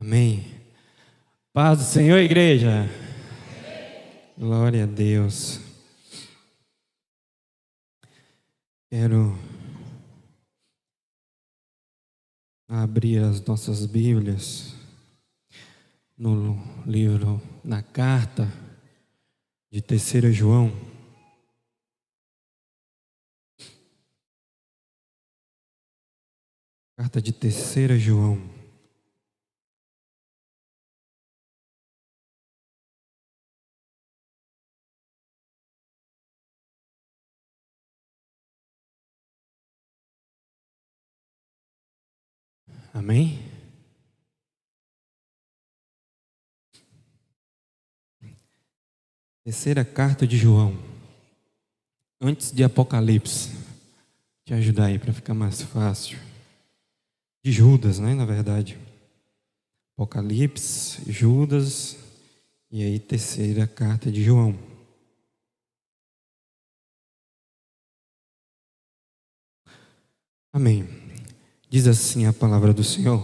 Amém. Paz do Senhor, igreja. Glória a Deus. Quero abrir as nossas Bíblias no livro, na carta de 3 João. Carta de 3 João. Amém? Terceira carta de João. Antes de Apocalipse. Te ajudar aí para ficar mais fácil. De Judas, né? Na verdade. Apocalipse, Judas. E aí, terceira carta de João. Amém. Diz assim a palavra do Senhor.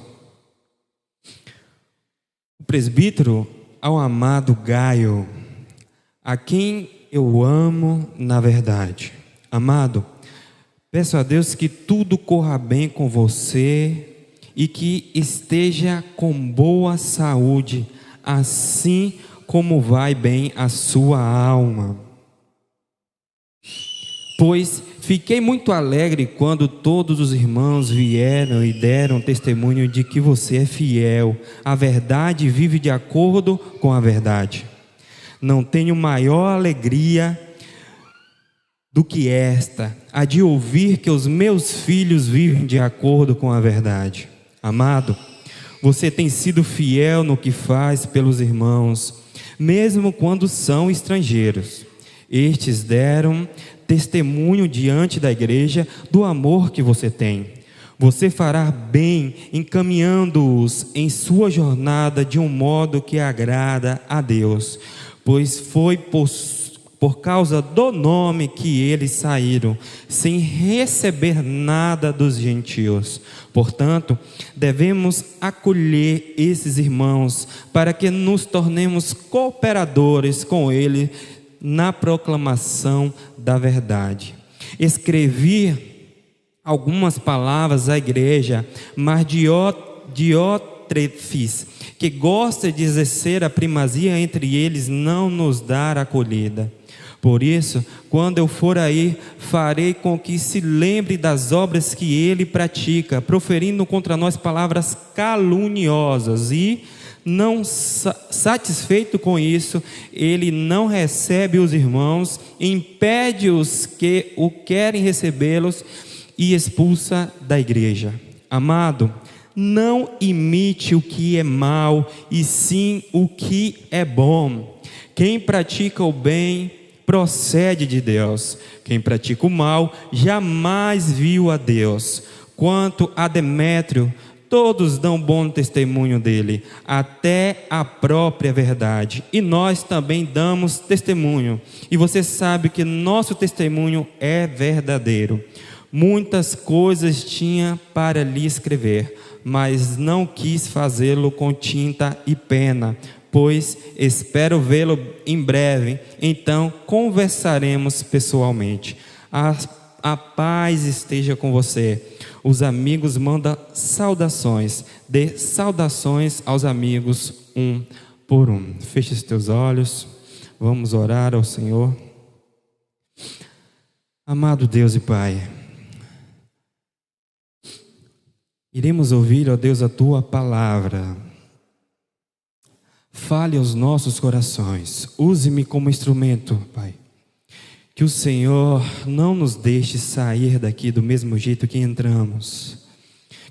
O presbítero ao amado Gaio, a quem eu amo na verdade. Amado, peço a Deus que tudo corra bem com você e que esteja com boa saúde, assim como vai bem a sua alma. Pois fiquei muito alegre quando todos os irmãos vieram e deram testemunho de que você é fiel à verdade e vive de acordo com a verdade. Não tenho maior alegria do que esta, a de ouvir que os meus filhos vivem de acordo com a verdade. Amado, você tem sido fiel no que faz pelos irmãos, mesmo quando são estrangeiros. Estes deram testemunho diante da igreja do amor que você tem. Você fará bem encaminhando-os em sua jornada de um modo que agrada a Deus, pois foi por causa do nome que eles saíram, sem receber nada dos gentios. Portanto, devemos acolher esses irmãos para que nos tornemos cooperadores com eles na proclamação da verdade. Escrevi algumas palavras à igreja, mas Diótrefes, que gosta de exercer a primazia entre eles, não nos dá acolhida. Por isso, quando eu for aí, farei com que se lembre das obras que ele pratica, proferindo contra nós palavras caluniosas, e não satisfeito com isso, ele não recebe os irmãos, impede os que o querem recebê-los e expulsa da igreja. Amado, não imite o que é mal, e sim o que é bom. Quem pratica o bem procede de Deus. Quem pratica o mal jamais viu a Deus. Quanto a Demétrio, todos dão bom testemunho dele, até a própria verdade. E nós também damos testemunho. E você sabe que nosso testemunho é verdadeiro. Muitas coisas tinha para lhe escrever, mas não quis fazê-lo com tinta e pena, pois espero vê-lo em breve. Então conversaremos pessoalmente. A paz esteja com você. Os amigos mandam saudações. Dê saudações aos amigos um por um. Feche os teus olhos. Vamos orar ao Senhor. Amado Deus e Pai, iremos ouvir, ó Deus, a Tua palavra. Fale aos nossos corações. Use-me como instrumento, Pai. Que o Senhor não nos deixe sair daqui do mesmo jeito que entramos.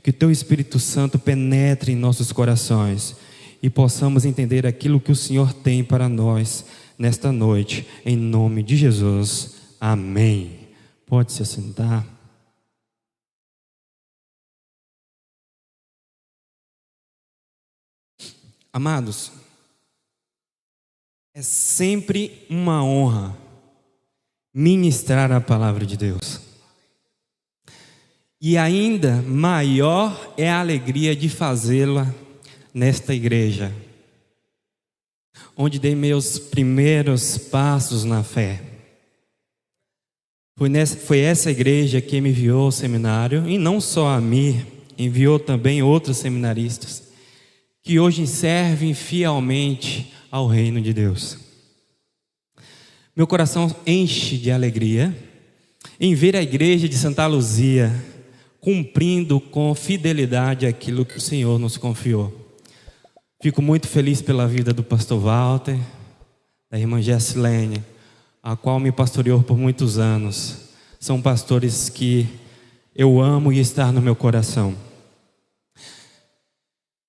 Que o Teu Espírito Santo penetre em nossos corações e possamos entender aquilo que o Senhor tem para nós nesta noite. Em nome de Jesus. Amém. Pode se assentar. Amados, é sempre uma honra ministrar a palavra de Deus. E ainda maior é a alegria de fazê-la nesta igreja, onde dei meus primeiros passos na fé. Foi essa igreja que me enviou ao seminário, e não só a mim, enviou também outros seminaristas, que hoje servem fielmente ao reino de Deus. Meu coração enche de alegria em ver a igreja de Santa Luzia cumprindo com fidelidade aquilo que o Senhor nos confiou. Fico muito feliz pela vida do pastor Walter, da irmã Gessilene, a qual me pastoreou por muitos anos. São pastores que eu amo e estão no meu coração.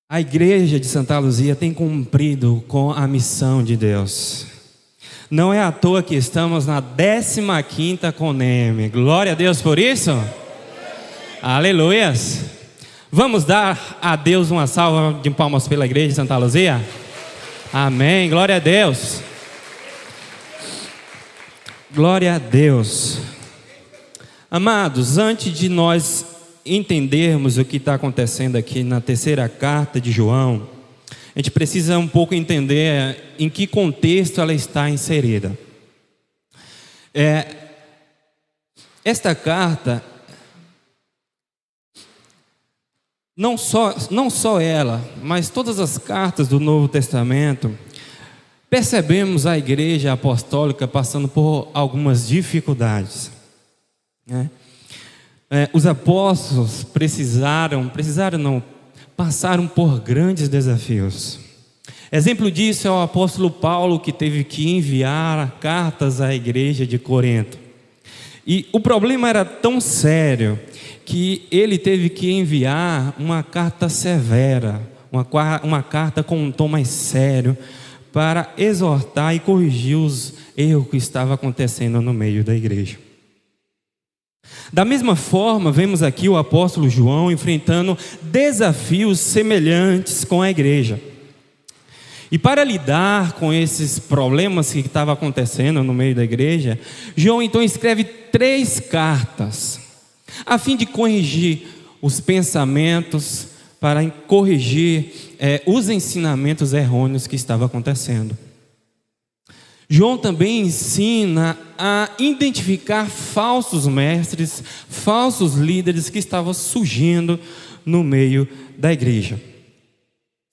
A igreja de Santa Luzia tem cumprido com a missão de Deus. Não é à toa que estamos na 15ª CONEME. Glória a Deus por isso. Aleluias. Vamos dar a Deus uma salva de palmas pela igreja de Santa Luzia? Amém, glória a Deus. Glória a Deus. Amados, antes de nós entendermos o que está acontecendo aqui na terceira carta de João, a gente precisa um pouco entender em que contexto ela está inserida. Esta carta, não só ela, mas todas as cartas do Novo Testamento, percebemos a igreja apostólica passando por algumas dificuldades, né? Os apóstolos passaram por grandes desafios. Exemplo disso é o apóstolo Paulo, que teve que enviar cartas à igreja de Corinto. E o problema era tão sério que ele teve que enviar uma carta severa, uma carta com um tom mais sério, para exortar e corrigir os erros que estavam acontecendo no meio da igreja. Da mesma forma, vemos aqui o apóstolo João enfrentando desafios semelhantes com a igreja. E para lidar com esses problemas que estavam acontecendo no meio da igreja, João então escreve 3 cartas, a fim de corrigir os pensamentos, para corrigir os ensinamentos errôneos que estavam acontecendo. João também ensina a identificar falsos mestres, falsos líderes que estavam surgindo no meio da igreja.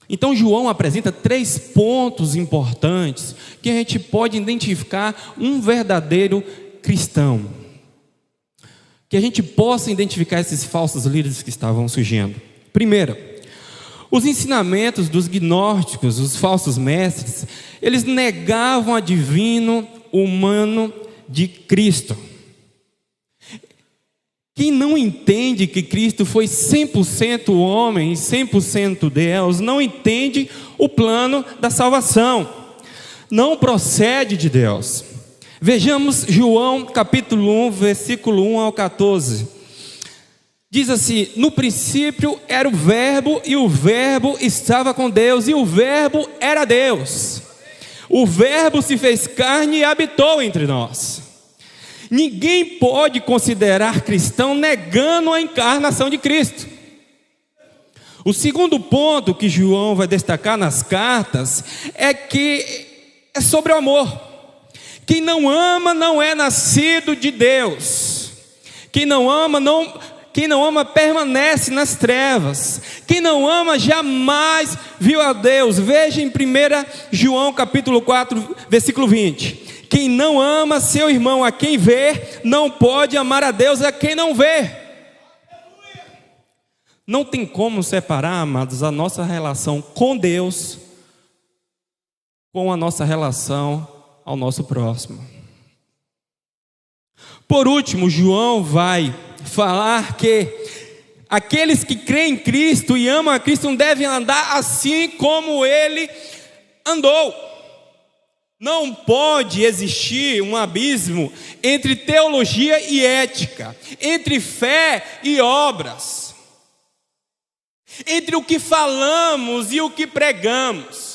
Então João apresenta 3 pontos importantes que a gente pode identificar um verdadeiro cristão, que a gente possa identificar esses falsos líderes que estavam surgindo. Primeiro, os ensinamentos dos gnósticos, os falsos mestres, eles negavam a divino humano de Cristo. Quem não entende que Cristo foi 100% homem e 100% Deus, não entende o plano da salvação, não procede de Deus. Vejamos João capítulo 1, versículo 1 ao 14. Diz assim: no princípio era o verbo, e o verbo estava com Deus, e o verbo era Deus. O verbo se fez carne e habitou entre nós. Ninguém pode considerar cristão negando a encarnação de Cristo. O segundo ponto que João vai destacar nas cartas é sobre o amor. Quem não ama não é nascido de Deus. Quem não ama permanece nas trevas. Quem não ama jamais viu a Deus. Veja em 1 João capítulo 4, versículo 20. Quem não ama seu irmão a quem vê, não pode amar a Deus a quem não vê. Não tem como separar, amados, a nossa relação com Deus com a nossa relação ao nosso próximo. Por último, João vai falar que aqueles que creem em Cristo e amam a Cristo não devem andar assim como ele andou. Não pode existir um abismo entre teologia e ética, entre fé e obras, entre o que falamos e o que pregamos.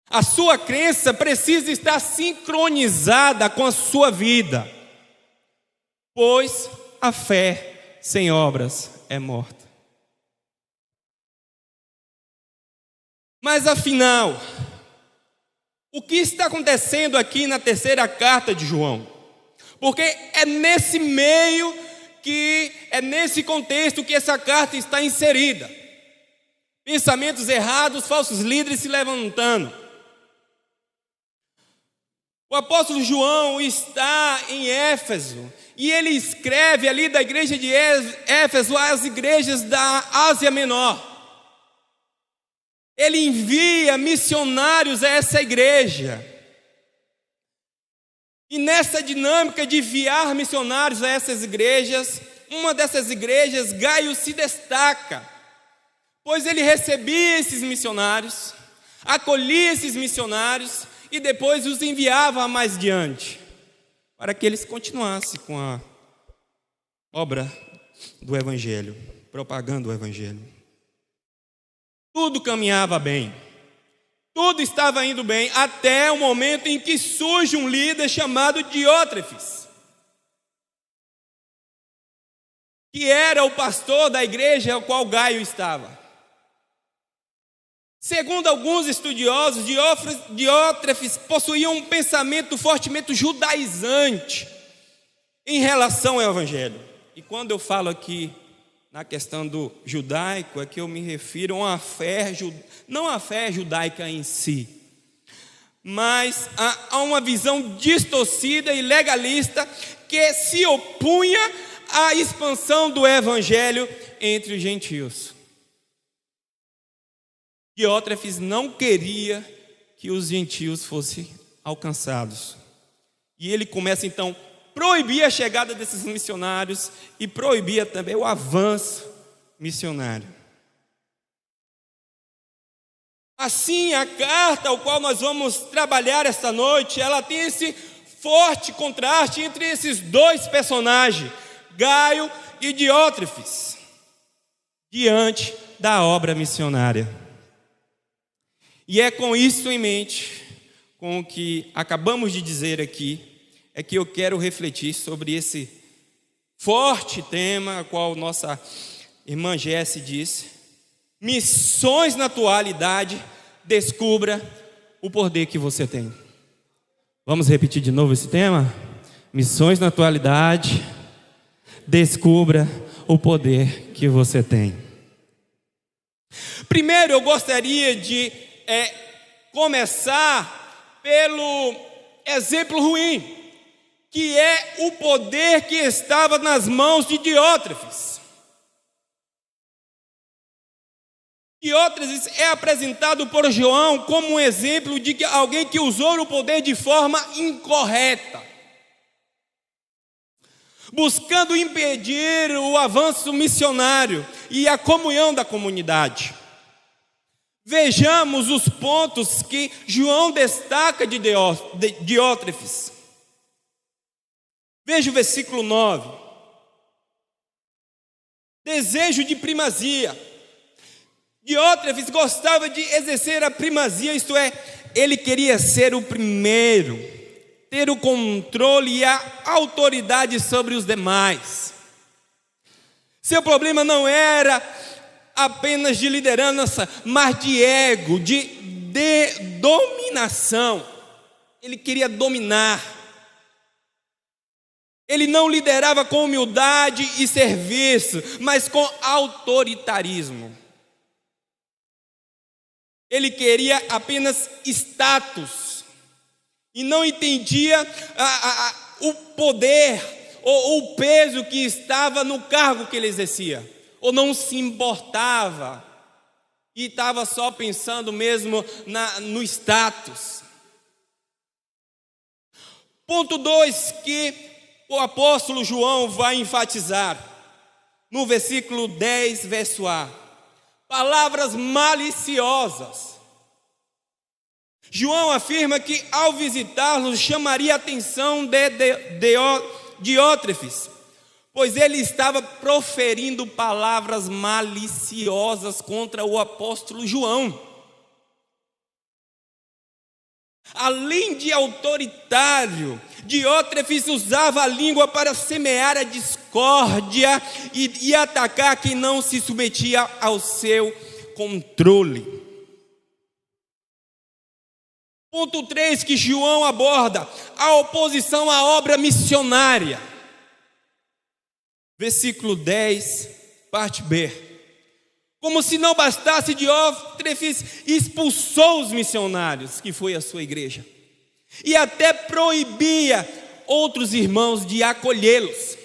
A sua crença precisa estar sincronizada com a sua vida, pois a fé sem obras é morta. Mas afinal, o que está acontecendo aqui na terceira carta de João? Porque é nesse meio, é nesse contexto que essa carta está inserida. Pensamentos errados, falsos líderes se levantando. O apóstolo João está em Éfeso e ele escreve ali da igreja de Éfeso às igrejas da Ásia Menor. Ele envia missionários a essa igreja. E nessa dinâmica de enviar missionários a essas igrejas, uma dessas igrejas, Gaio, se destaca, pois ele recebia esses missionários, acolhia esses missionários e depois os enviava mais diante, para que eles continuassem com a obra do Evangelho, propagando o Evangelho. Tudo caminhava bem, tudo estava indo bem, até o momento em que surge um líder chamado Diótrefes, que era o pastor da igreja ao qual Gaio estava. Segundo alguns estudiosos, Diótrefes possuía um pensamento fortemente judaizante em relação ao Evangelho. E quando eu falo aqui na questão do judaico, é que eu me refiro a uma fé, não a fé judaica em si, mas a uma visão distorcida e legalista que se opunha à expansão do Evangelho entre os gentios. Diótrefes não queria que os gentios fossem alcançados. E ele começa então a proibir a chegada desses missionários e proibia também o avanço missionário. Assim, a carta ao qual nós vamos trabalhar esta noite, ela tem esse forte contraste entre esses dois personagens, Gaio e Diótrefes, diante da obra missionária. E é com isso em mente, com o que acabamos de dizer aqui, é que eu quero refletir sobre esse forte tema, a qual nossa irmã Jessie disse: missões na atualidade, descubra o poder que você tem. Vamos repetir de novo esse tema? Missões na atualidade, descubra o poder que você tem. Primeiro eu gostaria de começar pelo exemplo ruim, que é o poder que estava nas mãos de Diótrefes. Diótrefes é apresentado por João como um exemplo de alguém que usou o poder de forma incorreta, buscando impedir o avanço missionário e a comunhão da comunidade. Vejamos os pontos que João destaca de Diótrefes. Veja o versículo 9. Desejo de primazia. Diótrefes gostava de exercer a primazia, isto é, ele queria ser o primeiro, ter o controle e a autoridade sobre os demais. Seu problema não era apenas de liderança, mas de ego, de dominação. Ele queria dominar. Ele não liderava com humildade e serviço, mas com autoritarismo. Ele queria apenas status e não entendia o poder ou o peso que estava no cargo que ele exercia. Ou não se importava e estava só pensando mesmo no status. Ponto 2 que o apóstolo João vai enfatizar no versículo 10, verso A: palavras maliciosas. João afirma que ao visitá-los chamaria a atenção de Diótrefes, pois ele estava proferindo palavras maliciosas contra o apóstolo João. Além de autoritário, Diótrefes usava a língua para semear a discórdia e atacar quem não se submetia ao seu controle. Ponto 3 que João aborda: a oposição à obra missionária. Versículo 10, parte B. Como se não bastasse, Diótrefes expulsou os missionários, que foi a sua igreja, e até proibia outros irmãos de acolhê-los.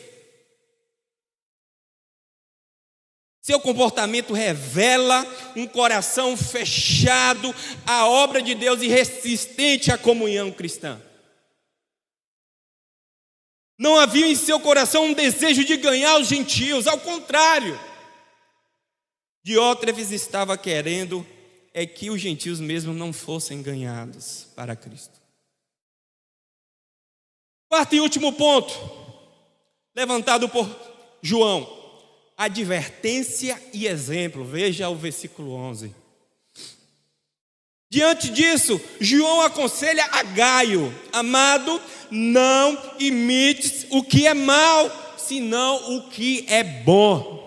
Seu comportamento revela um coração fechado à obra de Deus e resistente à comunhão cristã. Não havia em seu coração um desejo de ganhar os gentios, ao contrário. Diótrefes estava querendo que os gentios mesmo não fossem ganhados para Cristo. Quarto e último ponto, levantado por João: advertência e exemplo. Veja o versículo 11. Diante disso, João aconselha a Gaio: amado, não imites o que é mal, senão o que é bom.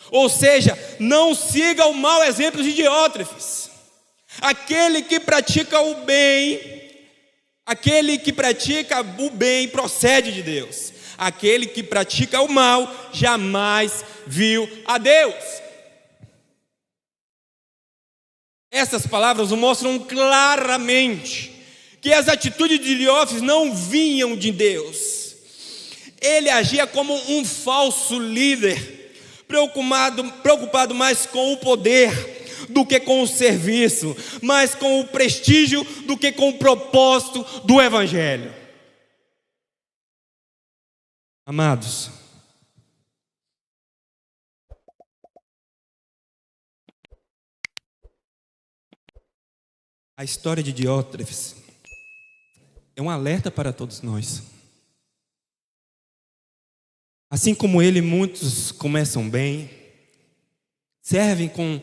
Ou seja, não siga o mau exemplo de Diótrefes. Aquele que pratica o bem procede de Deus. Aquele que pratica o mal jamais viu a Deus. Essas palavras mostram claramente que as atitudes de Diótrefes não vinham de Deus. Ele agia como um falso líder, preocupado mais com o poder do que com o serviço, mais com o prestígio do que com o propósito do Evangelho. Amados, a história de Diótrefes é um alerta para todos nós. Assim como ele, muitos começam bem, servem com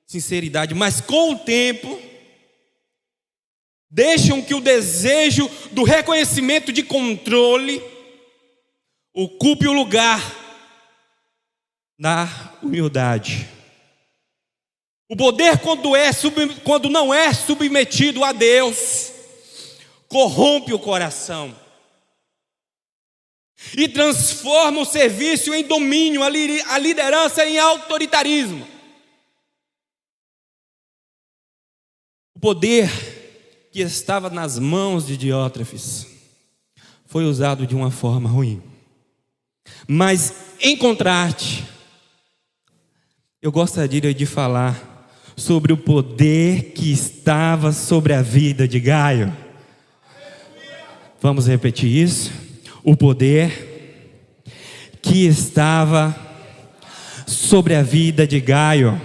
sinceridade, mas com o tempo deixam que o desejo do reconhecimento de controle ocupe o lugar da humildade. O poder, quando não é submetido a Deus, corrompe o coração e transforma o serviço em domínio, a liderança em autoritarismo. O poder que estava nas mãos de Diótrefes foi usado de uma forma ruim. Mas, em contraste, eu gostaria de falar sobre o poder que estava sobre a vida de Gaio. Vamos repetir isso? O poder que estava sobre a vida de Gaio.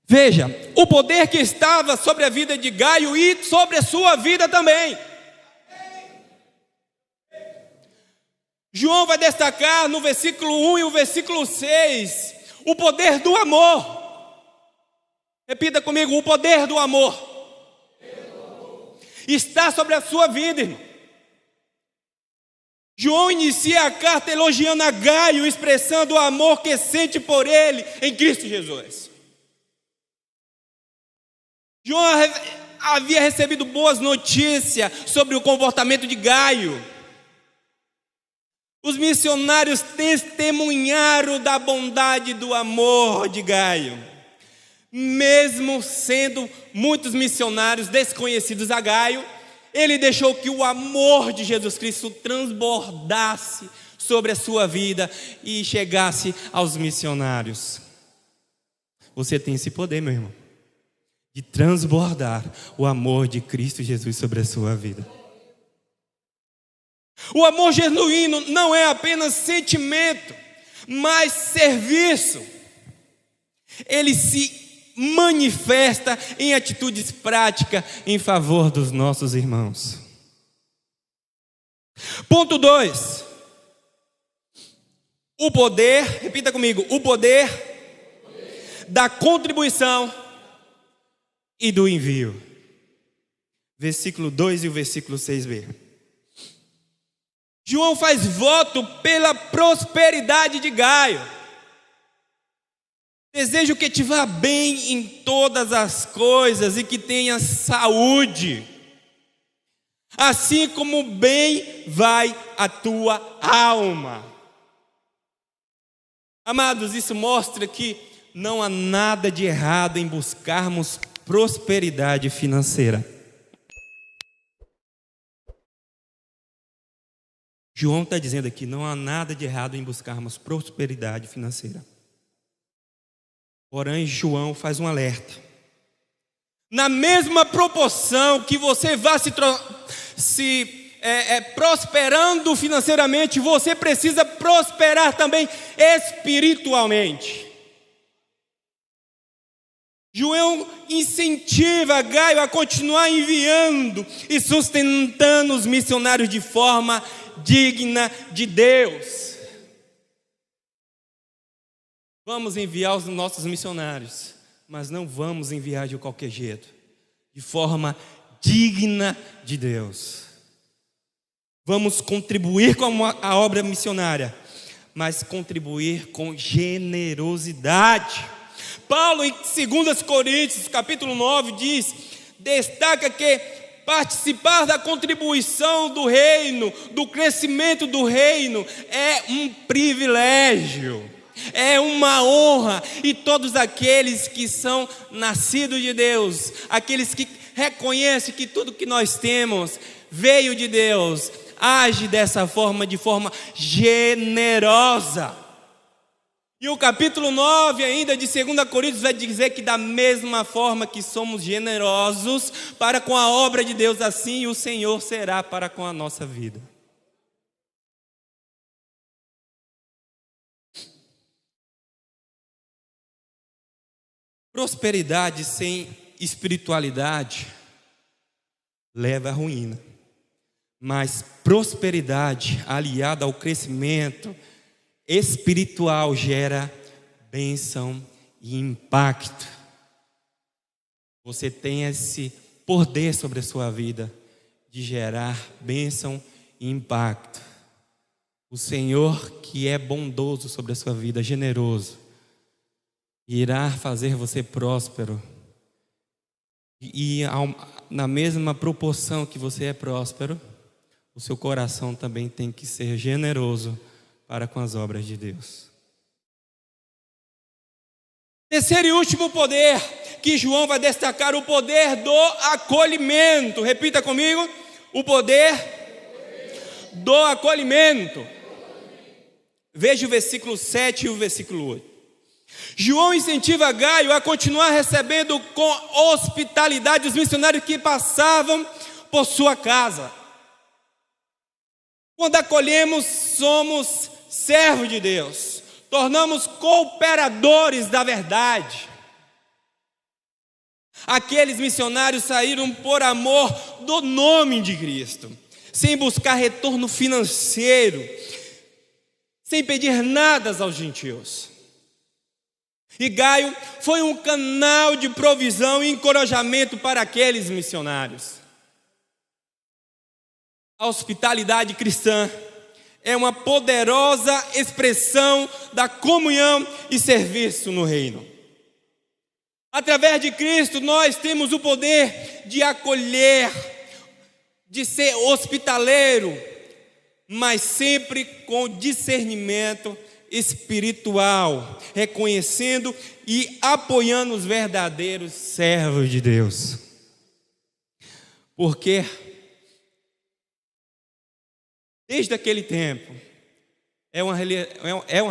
Veja, o poder que estava sobre a vida de Gaio e sobre a sua vida também. João vai destacar no versículo 1 e o versículo 6 o poder do amor. Repita comigo: o poder do amor está sobre a sua vida, irmão. João inicia a carta elogiando a Gaio, expressando o amor que sente por ele em Cristo Jesus. João havia recebido boas notícias sobre o comportamento de Gaio. Os missionários testemunharam da bondade e do amor de Gaio. Mesmo sendo muitos missionários desconhecidos a Gaio, ele deixou que o amor de Jesus Cristo transbordasse sobre a sua vida e chegasse aos missionários. Você tem esse poder, meu irmão, de transbordar o amor de Cristo Jesus sobre a sua vida. O amor genuíno não é apenas sentimento, mas serviço. Ele se manifesta em atitudes práticas em favor dos nossos irmãos. Ponto 2. O poder, repita comigo, o poder da contribuição e do envio. Versículo 2 e o versículo 6b. João faz voto pela prosperidade de Gaio. Desejo que te vá bem em todas as coisas e que tenha saúde, assim como bem vai a tua alma. Amados, isso mostra que não há nada de errado em buscarmos prosperidade financeira. João está dizendo aqui, não há nada de errado em buscarmos prosperidade financeira. Porém, João faz um alerta. Na mesma proporção que você vá prosperando financeiramente, você precisa prosperar também espiritualmente. João incentiva Gaio a continuar enviando e sustentando os missionários de forma digna de Deus. Vamos enviar os nossos missionários, mas não vamos enviar de qualquer jeito, de forma digna de Deus. Vamos contribuir com a obra missionária, mas contribuir com generosidade. Paulo, em 2 Coríntios, capítulo 9, destaca que participar da contribuição do reino, do crescimento do reino, é um privilégio. É uma honra, e todos aqueles que são nascidos de Deus, aqueles que reconhecem que tudo que nós temos veio de Deus, age dessa forma, de forma generosa. E o capítulo 9 ainda de 2 Coríntios vai dizer que da mesma forma que somos generosos para com a obra de Deus, assim o Senhor será para com a nossa vida. Prosperidade sem espiritualidade leva à ruína, mas prosperidade aliada ao crescimento espiritual gera bênção e impacto. Você tem esse poder sobre a sua vida de gerar bênção e impacto. O Senhor, que é bondoso sobre a sua vida, generoso, irá fazer você próspero, e na mesma proporção que você é próspero, o seu coração também tem que ser generoso para com as obras de Deus. Terceiro e último poder que João vai destacar, o poder do acolhimento. Repita comigo: o poder do acolhimento. Veja o versículo 7 e o versículo 8. João incentiva Gaio a continuar recebendo com hospitalidade os missionários que passavam por sua casa. Quando acolhemos, somos servos de Deus, tornamos cooperadores da verdade. Aqueles missionários saíram por amor do nome de Cristo, sem buscar retorno financeiro, sem pedir nada aos gentios. E Gaio foi um canal de provisão e encorajamento para aqueles missionários. A hospitalidade cristã é uma poderosa expressão da comunhão e serviço no reino. Através de Cristo, nós temos o poder de acolher, de ser hospitaleiro, mas sempre com discernimento espiritual, reconhecendo e apoiando os verdadeiros servos de Deus. Porque desde aquele tempo, é uma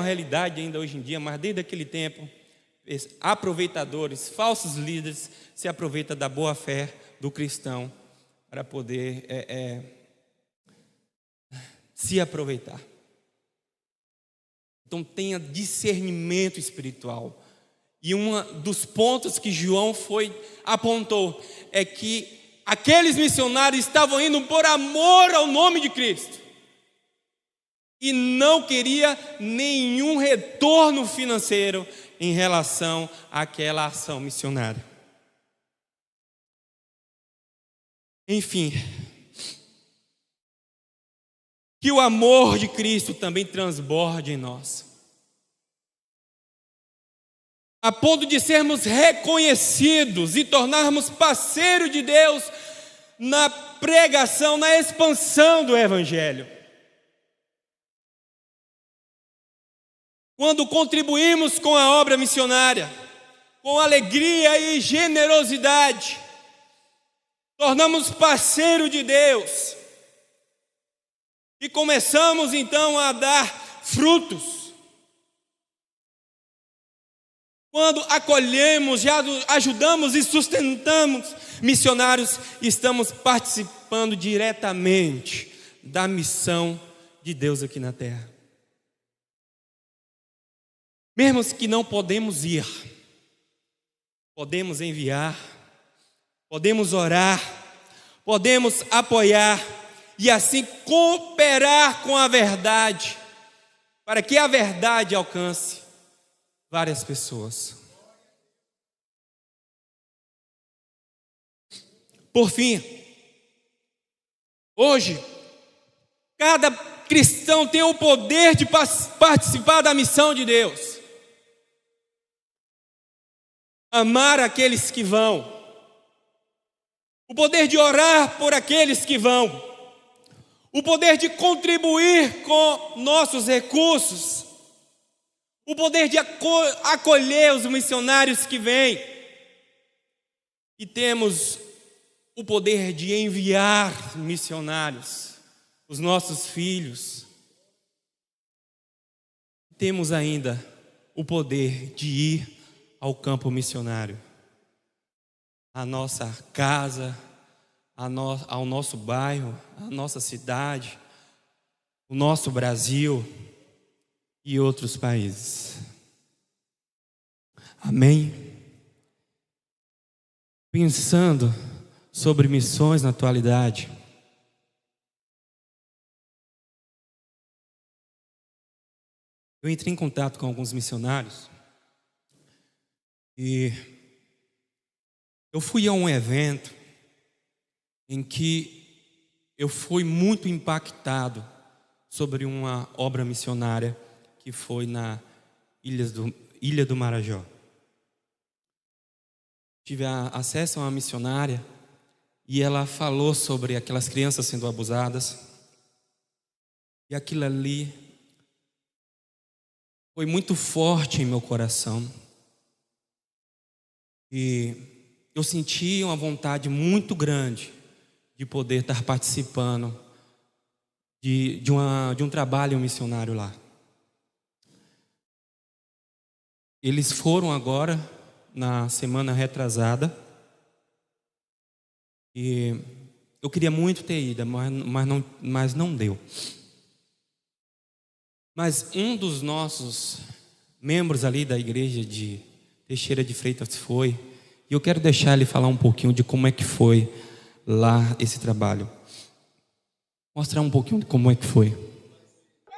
realidade ainda hoje em dia, mas desde aquele tempo, aproveitadores, falsos líderes se aproveitam da boa fé do cristão para poder se aproveitar. Então tenha discernimento espiritual. E um dos pontos que João apontou é que aqueles missionários estavam indo por amor ao nome de Cristo e não queria nenhum retorno financeiro em relação àquela ação missionária. Enfim, que o amor de Cristo também transborde em nós. a ponto de sermos reconhecidos e tornarmos parceiro de Deus na pregação, na expansão do Evangelho. Quando contribuímos com a obra missionária, com alegria e generosidade, tornamos parceiro de Deus e começamos então a dar frutos. Quando acolhemos, já ajudamos e sustentamos missionários, estamos participando diretamente da missão de Deus aqui na terra. Mesmo que não podemos ir, podemos enviar, podemos orar, podemos apoiar e assim cooperar com a verdade, para que a verdade alcance várias pessoas. Por fim, hoje, cada cristão tem o poder de participar da missão de Deus. Amar aqueles que vão, o poder de orar por aqueles que vão, o poder de contribuir com nossos recursos, o poder de acolher os missionários que vêm, e temos o poder de enviar missionários, os nossos filhos. Temos ainda o poder de ir ao campo missionário, à nossa casa, ao nosso bairro, à nossa cidade, o nosso Brasil e outros países. Amém? Pensando sobre missões na atualidade, eu entrei em contato com alguns missionários e eu fui a um evento em que eu fui muito impactado sobre uma obra missionária que foi na Ilha do Marajó. Tive acesso a uma missionária e ela falou sobre aquelas crianças sendo abusadas. E aquilo ali foi muito forte em meu coração. E eu senti uma vontade muito grande de poder estar participando de um trabalho missionário lá. Eles foram agora, na semana retrasada, e eu queria muito ter ido, mas não deu. Mas um dos nossos membros ali da igreja de Teixeira de Freitas foi, e eu quero deixar ele falar um pouquinho de como é que foi lá esse trabalho. Mostrar um pouquinho de como é que foi.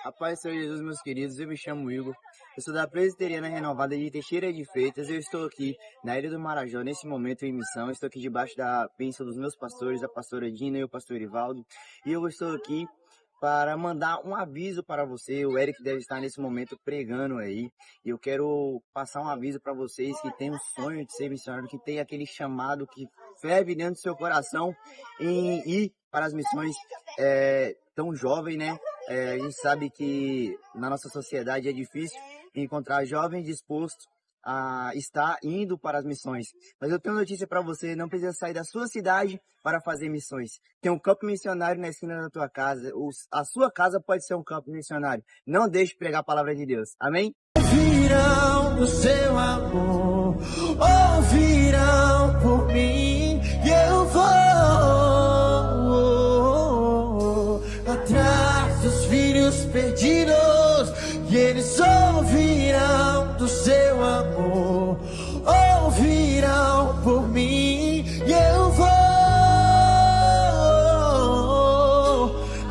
A paz do Senhor Jesus, meus queridos, eu me chamo Igor. Eu sou da Presbiteriana Renovada de Teixeira de Freitas. Eu estou aqui na Ilha do Marajó, nesse momento em missão. Estou aqui debaixo da bênção dos meus pastores, a pastora Dina e o pastor Ivaldo. E eu estou aqui para mandar um aviso para você. O Eric deve estar nesse momento pregando aí. E eu quero passar um aviso para vocês que tem um sonho de ser missionário, que tem aquele chamado que ferve dentro do seu coração em ir para as missões. Tão jovem, né? A gente sabe que na nossa sociedade é difícil encontrar jovens dispostos a estar indo para as missões. Mas eu tenho notícia para você: não precisa sair da sua cidade para fazer missões. Tem um campo missionário na esquina da tua casa. A sua casa pode ser um campo missionário. Não deixe de pregar a palavra de Deus. Amém? Ouvirão o seu amor, ouvirão por mim, e eu vou atrás dos filhos perdidos, e eles ouvirão do seu amor, ouvirão por mim, e eu vou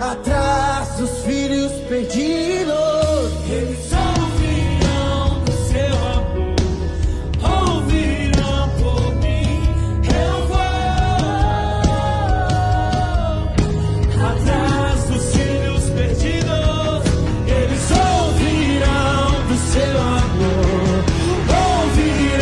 atrás dos filhos perdidos. Eles ouvirão do seu amor, ouvirão por mim, eu vou atrás dos filhos perdidos. Eles ouvirão do seu amor, ouvirão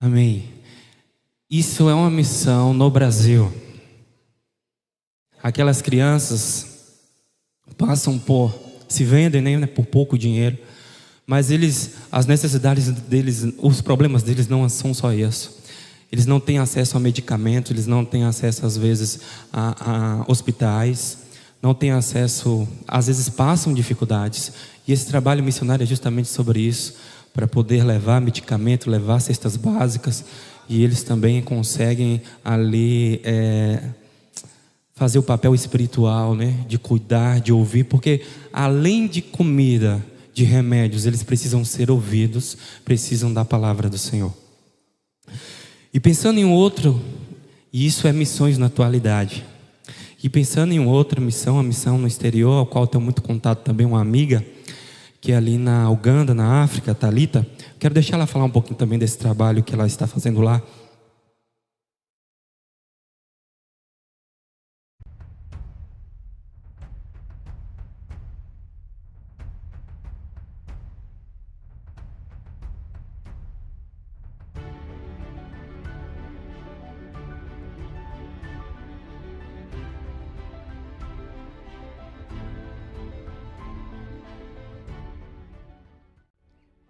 Amém. Isso é uma missão no Brasil. Aquelas crianças passam se vendem, né, por pouco dinheiro, mas as necessidades deles, os problemas deles não são só isso. Eles não têm acesso a medicamentos, eles não têm acesso às vezes a hospitais, não têm acesso, às vezes passam dificuldades. E esse trabalho missionário é justamente sobre isso, para poder levar medicamento, levar cestas básicas, e eles também conseguem ali fazer o papel espiritual, né? De cuidar, de ouvir, porque além de comida, de remédios, eles precisam ser ouvidos, precisam da palavra do Senhor. E pensando em outro, e isso é missões na atualidade, e pensando em outra missão, a missão no exterior, ao qual eu tenho muito contato também, uma amiga, que é ali na Uganda, na África, Thalita. Quero deixar ela falar um pouquinho também desse trabalho que ela está fazendo lá.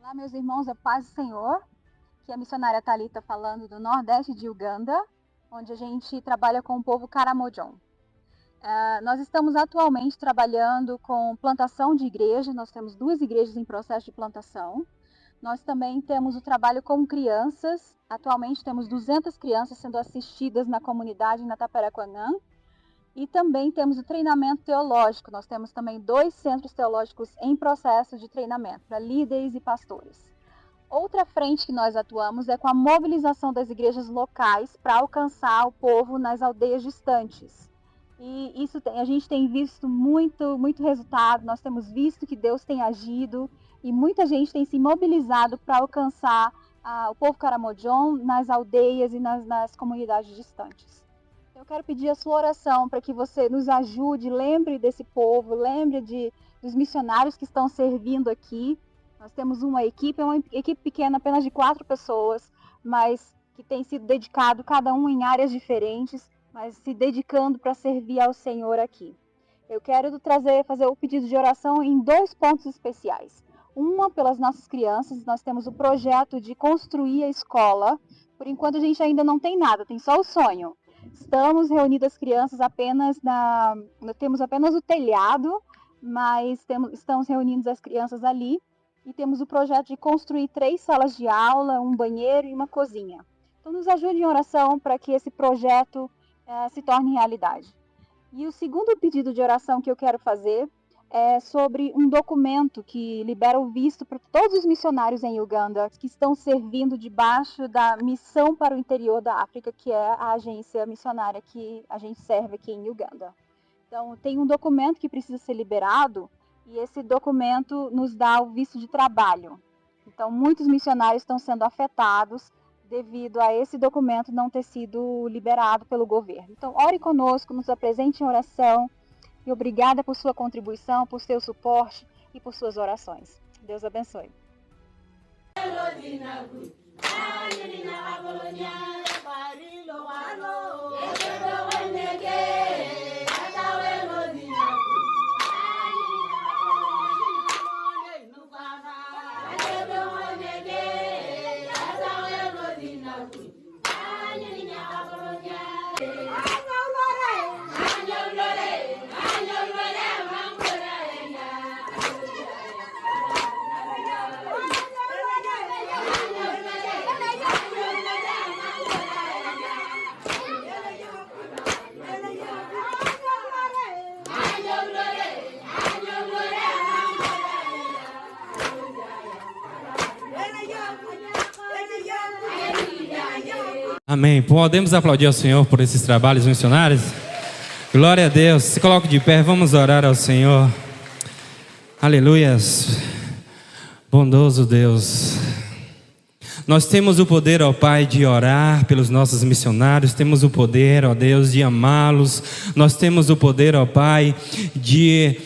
Olá, meus irmãos, a paz do Senhor, que é a missionária Thalita falando do Nordeste de Uganda, onde a gente trabalha com o povo Karamojong. Nós estamos atualmente trabalhando com plantação de igrejas, nós temos 2 igrejas em processo de plantação. Nós também temos o trabalho com crianças, atualmente temos 200 crianças sendo assistidas na comunidade na Taperaquanã. E também temos o treinamento teológico. Nós temos também 2 centros teológicos em processo de treinamento para líderes e pastores. Outra frente que nós atuamos é com a mobilização das igrejas locais para alcançar o povo nas aldeias distantes. E isso a gente tem visto muito resultado. Nós temos visto que Deus tem agido e muita gente tem se mobilizado para alcançar o povo Karamojong nas aldeias e nas comunidades distantes. Eu quero pedir a sua oração para que você nos ajude, lembre desse povo, lembre dos missionários que estão servindo aqui. Nós temos uma equipe pequena, apenas de 4 pessoas, mas que tem sido dedicado, cada um em áreas diferentes, mas se dedicando para servir ao Senhor aqui. Eu quero fazer o pedido de oração em 2 pontos especiais. Uma, pelas nossas crianças, nós temos o projeto de construir a escola. Por enquanto a gente ainda não tem nada, tem só o sonho. Estamos reunidas crianças temos apenas o telhado, mas estamos reunindo as crianças ali e temos o projeto de construir 3 salas de aula, um banheiro e uma cozinha. Então nos ajude em oração para que esse projeto se torne realidade. E o segundo pedido de oração que eu quero fazer é sobre um documento que libera o visto para todos os missionários em Uganda que estão servindo debaixo da missão para o interior da África, que é a agência missionária que a gente serve aqui em Uganda. Então, tem um documento que precisa ser liberado e esse documento nos dá o visto de trabalho. Então, muitos missionários estão sendo afetados devido a esse documento não ter sido liberado pelo governo. Então, ore conosco, nos apresente em oração. E obrigada por sua contribuição, por seu suporte e por suas orações. Deus abençoe. Amém. Podemos aplaudir ao Senhor por esses trabalhos missionários? Glória a Deus. Se coloque de pé, vamos orar ao Senhor. Aleluias. Bondoso Deus. Nós temos o poder, ó Pai, de orar pelos nossos missionários. Temos o poder, ó Deus, de amá-los. Nós temos o poder, ó Pai, de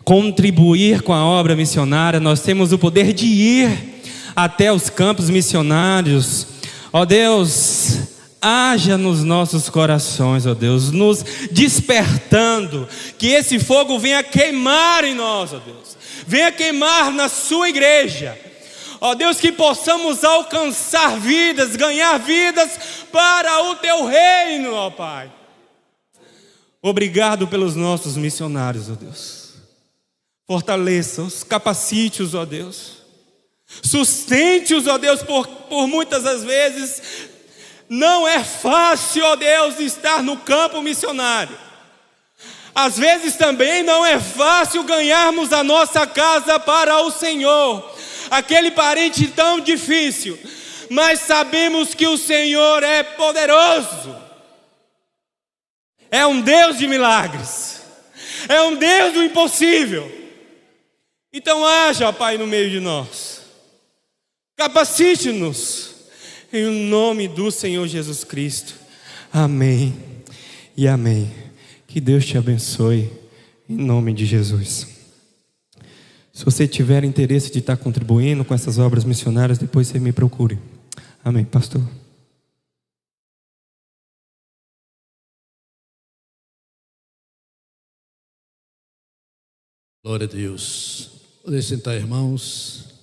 contribuir com a obra missionária. Nós temos o poder de ir até os campos missionários. Ó Deus, haja nos nossos corações, ó Deus, nos despertando, que esse fogo venha queimar em nós, ó Deus, venha queimar na sua igreja, ó Deus, que possamos alcançar vidas, ganhar vidas para o teu reino, ó Pai. Obrigado pelos nossos missionários, ó Deus. Fortaleça-os, capacite-os, ó Deus. Sustente-os, ó Deus, por muitas das vezes não é fácil, ó Deus, estar no campo missionário. Às vezes também não é fácil ganharmos a nossa casa para o Senhor, aquele parente tão difícil, mas sabemos que o Senhor é poderoso, é um Deus de milagres, é um Deus do impossível. Então haja, Pai, no meio de nós, capacite-nos, em nome do Senhor Jesus Cristo. Amém e amém. Que Deus te abençoe, em nome de Jesus. Se você tiver interesse de estar contribuindo com essas obras missionárias, depois você me procure. Amém, pastor. Glória a Deus. Podem sentar, irmãos.